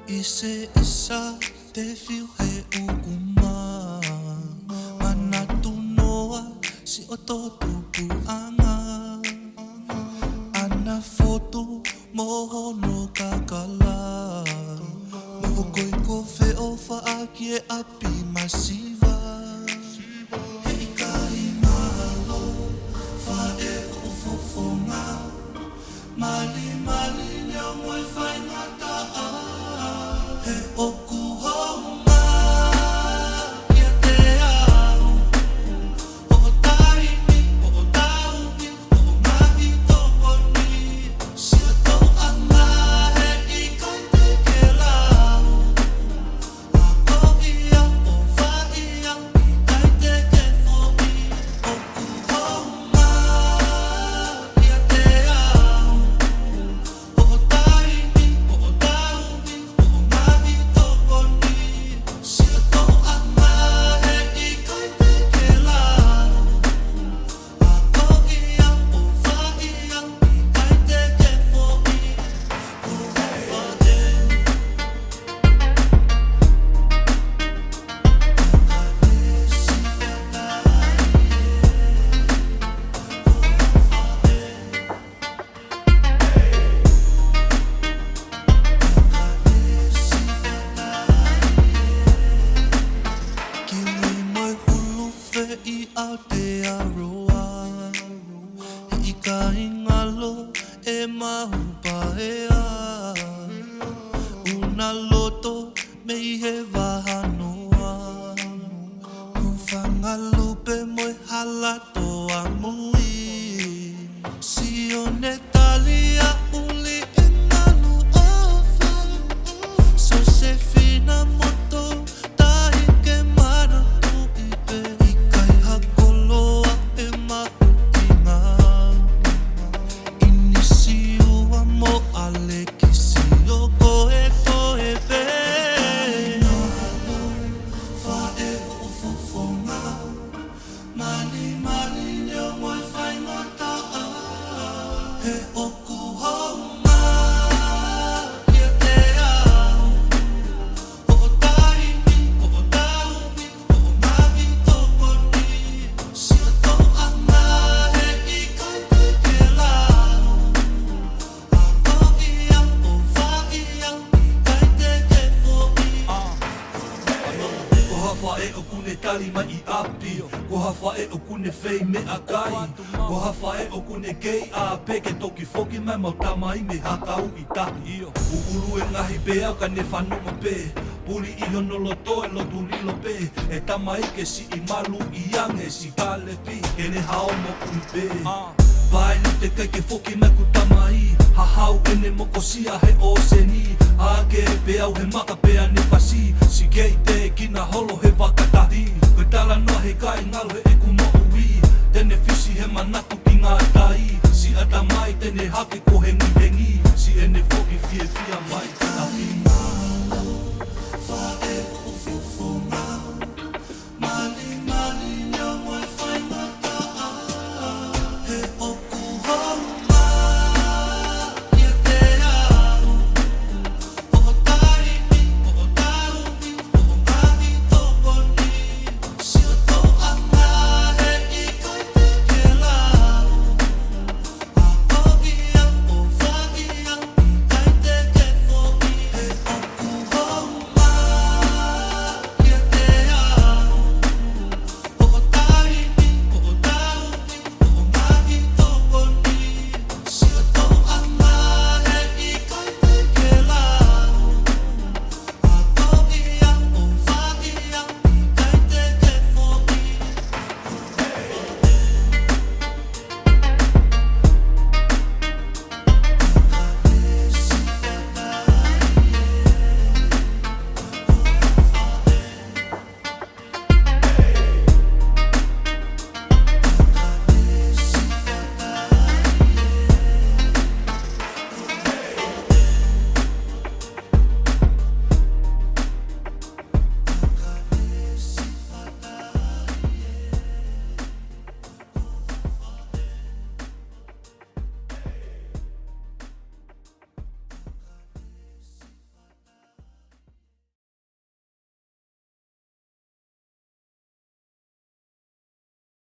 Ise isa te fiu he ukuma Mana tunoa si oto tupuanga Ana foto mohono kakala Mohokoi ko feo faakie api masiva Hei kai malo fae o fofonga Mali mali nyamoi fai ngata He oku haunga Ia te au O taini, o tauni, o mahi tokoni Sia tau anga he ikai te ke lau A kohia o whaia ikai te ke foi Oku haunga Ia te au O taini, o tauni, o mahi tokoni Sia tau anga he ikai te ke lau A kohia o whaia ikai te ke foi Ko hawhate Akanesi Kiwi mai hulu whei Aotearoa He ika ingalo e mahu paea Una loto me i he wahanoa Uwhangalupe moi halato a mui Si o ne talia uli e nganu ofa So se fina moto tahi ke mana tu ipe Ikai hakoloa e mahu inga Inisi ua mo aleki si o koe koe pe Fae o fofonga Mali mali leo moi fai ngata He oku haunga Ia te au O taini, o tauni, o mahi tokoni Sia tau anga he ikai te ke lau A kohia o whaia ikai te ke foi Ko hawha e o kune tali mai I api Ko hawha e o kune whei me a kai Ko hawha e o kune kei a peke toki foki mai mau tamai me hakau I tahi Uulu e ngahi pe au ka ne whanonga pe Puri I hono loto e lotu lilo pe E tamai ke si I malu I ange si kalepi Kene ℍ𝕒𝕒𝕒 pe Pai ni te kai ke foki mai ku tamai Hahau ene moko sia he o seni Ake e pe au he maka pe ane pasi Si kei te kina holo he wakatahi Koe tala noa he kai ngalo he eku mo ui Tene fisi he manatu ki ngā tai Si atamai tene hake ko he